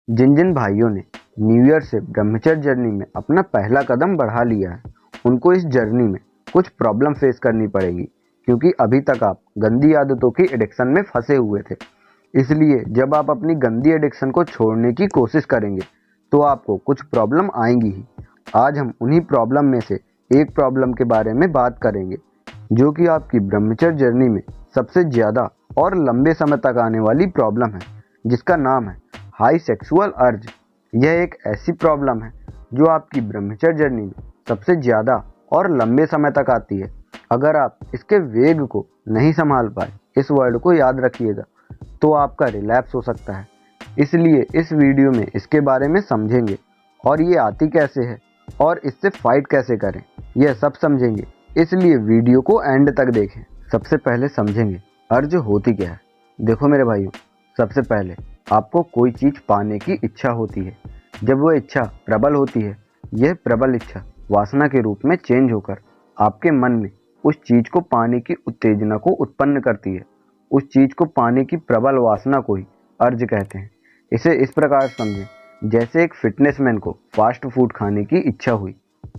जिन जिन भाइयों ने new year से ब्रह्मचर्य जर्नी में अपना पहला कदम बढ़ा लिया है, उनको इस जर्नी में कुछ प्रॉब्लम फेस करनी पड़ेगी, क्योंकि अभी तक आप गंदी आदतों की एडिक्शन में फंसे हुए थे। इसलिए जब आप अपनी गंदी एडिक्शन को छोड़ने की कोशिश करेंगे तो आपको कुछ प्रॉब्लम आएंगी ही। आज हम उन्हीं प्रॉब्लम में से एक प्रॉब्लम के बारे में बात करेंगे, जो कि आपकी ब्रह्मचर्य जर्नी में सबसे ज़्यादा और लंबे समय तक आने वाली प्रॉब्लम है, जिसका नाम है हाई सेक्सुअल अर्ज। यह एक ऐसी प्रॉब्लम है जो आपकी ब्रह्मचर्य जर्नी में सबसे ज़्यादा और लंबे समय तक आती है। अगर आप इसके वेग को नहीं संभाल पाए, इस वर्ड को याद रखिएगा, तो आपका रिलैप्स हो सकता है। इसलिए इस वीडियो में इसके बारे में समझेंगे और ये आती कैसे है और इससे फाइट कैसे करें, यह सब समझेंगे। इसलिए वीडियो को एंड तक देखें। सबसे पहले समझेंगे अर्ज होती क्या है। देखो मेरे भाइयों, सबसे पहले आपको कोई चीज़ पाने की इच्छा होती है। जब वह इच्छा प्रबल होती है, यह प्रबल इच्छा वासना के रूप में चेंज होकर आपके मन में उस चीज़ को पाने की उत्तेजना को उत्पन्न करती है। उस चीज़ को पाने की प्रबल वासना को ही अर्ज कहते हैं। इसे इस प्रकार समझें, जैसे एक फिटनेसमैन को फास्ट फूड खाने की इच्छा हुई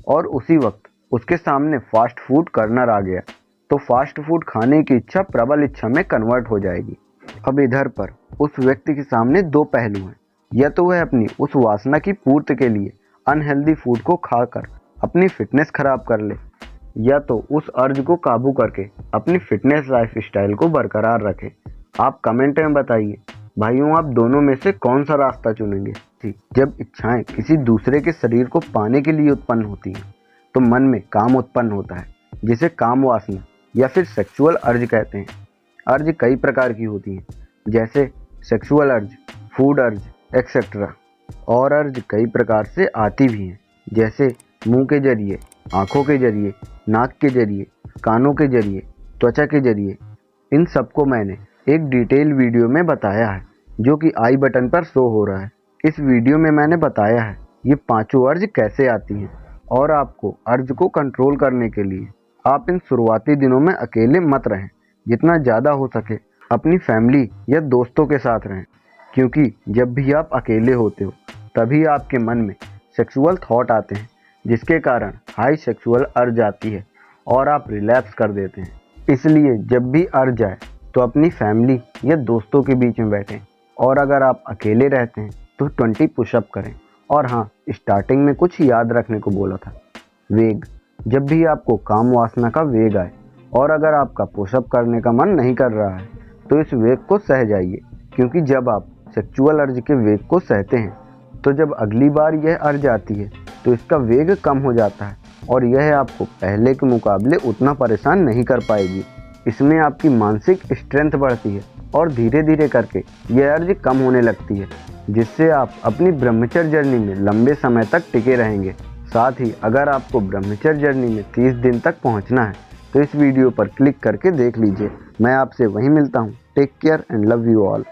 और उसी वक्त उसके सामने फास्ट फूड कर्नर आ गया, तो फास्ट फूड खाने की इच्छा प्रबल इच्छा में कन्वर्ट हो जाएगी। अब इधर पर उस व्यक्ति के सामने दो पहलू हैं। या तो वह अपनी उस वासना की पूर्ति के लिए अनहेल्दी फूड को खाकर अपनी फिटनेस खराब कर ले, या तो उस अर्ज को काबू करके अपनी फिटनेस लाइफ स्टाइल को बरकरार रखे। आप कमेंट में बताइए भाइयों, आप दोनों में से कौन सा रास्ता चुनेंगे। जब इच्छाएं किसी दूसरे के शरीर को पाने के लिए उत्पन्न होती हैं, तो मन में काम उत्पन्न होता है, जिसे काम वासना या फिर सेक्सुअल अर्ज कहते हैं। अर्ज कई प्रकार की होती हैं, जैसे सेक्सुअल अर्ज, फूड अर्ज, एक्सेट्रा। और अर्ज कई प्रकार से आती भी हैं, जैसे मुंह के जरिए, आँखों के जरिए, नाक के जरिए, कानों के जरिए, त्वचा के जरिए। इन सबको मैंने एक डिटेल वीडियो में बताया है, जो कि आई बटन पर शो हो रहा है। इस वीडियो में मैंने बताया है ये पांचों अर्ज कैसे आती हैं, और आपको अर्ज को कंट्रोल करने के लिए आप इन शुरुआती दिनों में अकेले मत रहें। जितना ज़्यादा हो सके अपनी फैमिली या दोस्तों के साथ रहें, क्योंकि जब भी आप अकेले होते हो तभी आपके मन में सेक्सुअल थॉट आते हैं, जिसके कारण हाई सेक्सुअल अर्ज आती है और आप रिलैप्स कर देते हैं। इसलिए जब भी अर्ज आए तो अपनी फैमिली या दोस्तों के बीच में बैठें, और अगर आप अकेले रहते हैं तो 20 पुशअप करें। और हाँ, स्टार्टिंग में कुछ याद रखने को बोला था, वेग। जब भी आपको काम वासना का वेग आए और अगर आपका पुशअप करने का मन नहीं कर रहा है, तो इस वेग को सह जाइए, क्योंकि जब आप सेक्सुअल अर्ज के वेग को सहते हैं, तो जब अगली बार यह अर्ज आती है तो इसका वेग कम हो जाता है और यह आपको पहले के मुकाबले उतना परेशान नहीं कर पाएगी। इसमें आपकी मानसिक स्ट्रेंथ बढ़ती है और धीरे धीरे करके यह अर्ज कम होने लगती है, जिससे आप अपनी ब्रह्मचर्य जर्नी में लंबे समय तक टिके रहेंगे। साथ ही अगर आपको ब्रह्मचर्य जर्नी में 30 दिन तक पहुंचना है, तो इस वीडियो पर क्लिक करके देख लीजिए। मैं आपसे वहीं मिलता हूं। Take care and love you all.